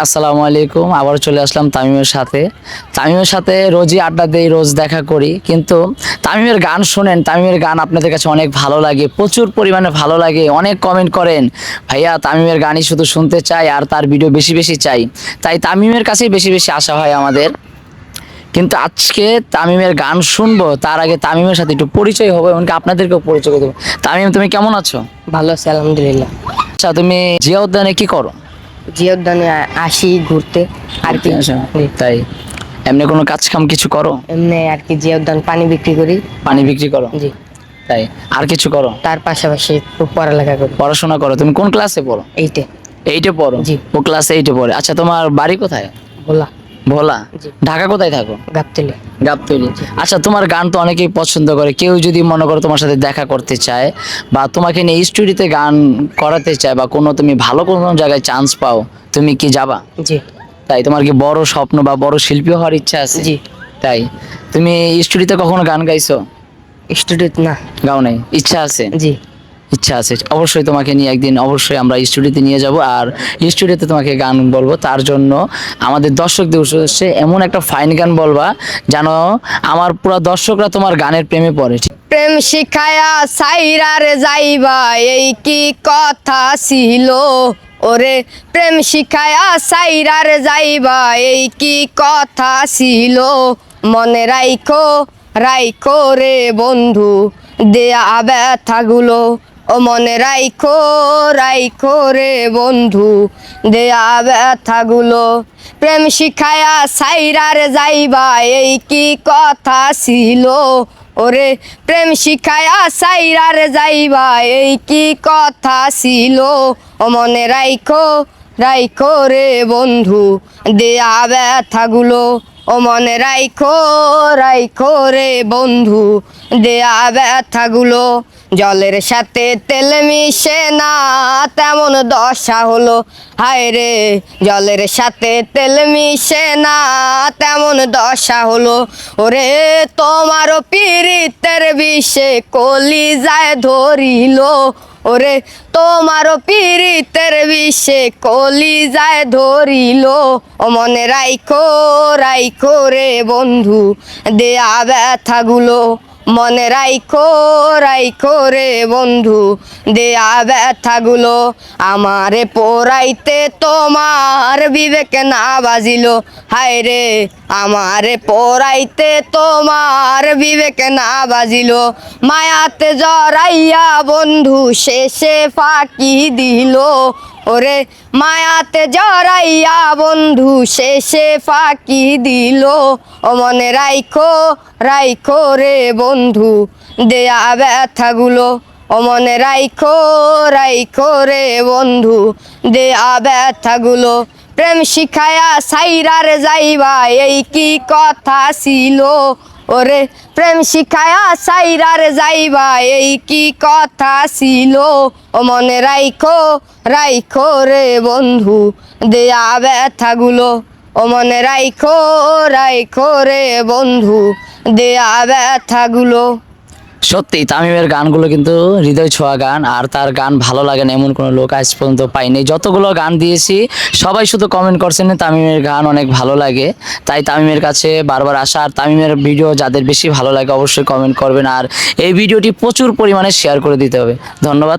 আসসালামু আলাইকুম। আবার চলে আসলাম তামিমের সাথে রোজই আড্ডা দেই, রোজ দেখা করি, কিন্তু তামিমের গান শোনেন, তামিমের গান আপনাদের কাছে অনেক ভালো লাগে, প্রচুর পরিমাণে ভালো লাগে, অনেক কমেন্ট করেন ভাইয়া তামিমের গানই শুধু শুনতে চাই আর তার ভিডিও বেশি বেশি চাই। তাই তামিমের কাছেই বেশি বেশি আসা হয় আমাদের। কিন্তু আজকে তামিমের গান শুনবো তার আগে তামিমের সাথে একটু পরিচয় হবে, এমনকি আপনাদেরকেও পরিচয় করে দেবো। তামিম, তুমি কেমন আছো? ভালো আছে আলহামদুলিল্লাহ। আচ্ছা, তুমি জিয়া উদ্যানে কি করো? জিয়া উদ্যানে আসি ঘুরতে আর কি। আচ্ছা, জি। তাই এমনি কোনো কাজ কাম কিছু করো? এমনি আর কি জিয়া উদ্যান পানি বিক্রি করি। পানি বিক্রি করো? জি। তাই আর কিছু করো? তার পাশাপাশি একটু পড়ালেখা করি। পড়াশোনা করো? তুমি কোন ক্লাসে পড়ো? এইটে। এইটে পড়ো? জি। ও ক্লাস এইটে পড়ে। আচ্ছা, তোমার বাড়ি কোথায়? বলা। ভোলা? জি। ঢাকা কোথায় থাকো? গাবতলি। গাবতলী। আচ্ছা, তোমার গান তো অনেকেই পছন্দ করে, কেউ যদি মনে করো তোমার সাথে দেখা করতে চায় বা তোমাকে নিয়ে স্টুডিওতে গান করাতে চায় বা কোনো তুমি ভালো কোনো জায়গায় চান্স পাও, তুমি কি যাবা? জি। তাই তোমার কি বড় স্বপ্ন বা বড় শিল্পী হওয়ার ইচ্ছা আছে? জি। তাই তুমি স্টুডিওতে কখনো গান গাইছো? স্টুডেন্ট না। গাও নাই? ইচ্ছা আছে? জি। ইচ্ছা আছে, অবশ্যই তোমাকে নিয়ে একদিন অবশ্যই আমরা স্টুডিওতে নিয়ে যাব, আর স্টুডিওতে তোমাকে গান বলবো। তার জন্য আমাদের দর্শকদের উদ্দেশ্যে এমন একটা ফাইন গান বলবা যেন আমার পুরো দর্শকরা তোমার গানের প্রেমে পড়ে। প্রেম শিখায়া সাইরারে যাইবা এই কি কথা ছিল ওরে। প্রেম শিখায়া সাইরারে যাইবা এই কি কথা ছিল। মনে রাইখো রাইখো রে বন্ধু দেয়া ব্যথাগুলো। ও মনে রাইখো রাইখো রে বন্ধু দেয়া ব্যথাগুলো। প্রেম শিখায়া সাইরারে যাইবা এই কি কথা ছিল ওরে। প্রেম শিখায়া সাইরারে যাইবা এই কি কথা ছিল। ও মনে রাইখো রাইখো রে বন্ধু দেয়া ব্যথাগুলো। ও মনে রাইখো রাইখো রে বন্ধু দেয়া ব্যথাগুলো। জলের সাথে তেল মিশে না তেমন দশা হলো। হায় রে জলের সাথে তেল মিশে না তেমন দশা হলো। ওরে তোমারও পীড়িতের বিষে কলিজায় ধরিল। ওরে তোমারও পীড়িতের বিষে কলিজায় ধরিল। ও মনে রাইখো রাইখো রে বন্ধু দেয়া ব্যথাগুলো। মনে রাইখো রাইখো রে বন্ধু দেয়া ব্যথাগুলো। আমারে পোড়াইতে তোমার বিবেক না বাজিল। হায় রে আমারে পোড়াইতে তোমার বিবেক না বাজিল। মায়াতে জড়াইয়া বন্ধু শেষে ফাঁকি দিল। ওরে মায়াতে জড়াইয়া বন্ধু শেষে ফাঁকি দিল। ও মনে রাইখো রাইখো রে বন্ধু দেয়া ব্যথাগুলো। ও মনে রাইখো রাইখো রে বন্ধু দেয়া ব্যথাগুলো। প্রেম শিখায়া সাইরারে যাইবা এই কি কথা ছিল ওরে। প্রেম শিখায়া সাইরারে যাইবা এই কি কথা ছিল। ও মনে রাইখো রাইখো রে বন্ধু দেয়া ব্যথাগুলো। ও মনে রাইখো রাইখো রে বন্ধু দেয়া ব্যথাগুলো। সত্যি তামিমের গানগুলো কিন্তু হৃদয় ছোঁয়া গান, আর তার গান ভালো লাগে না এমন কোনো লোক আজ পর্যন্ত পাইনি। যতগুলো গান দিয়েছি সবাই শুধু কমেন্ট করছেন তামিমের গান অনেক ভালো লাগে। তাই তামিমের কাছে বারবার আসা, আর তামিমের ভিডিও যাদের বেশি ভালো লাগে অবশ্যই কমেন্ট করবেন, আর এই ভিডিওটি প্রচুর পরিমাণে শেয়ার করে দিতে হবে। ধন্যবাদ।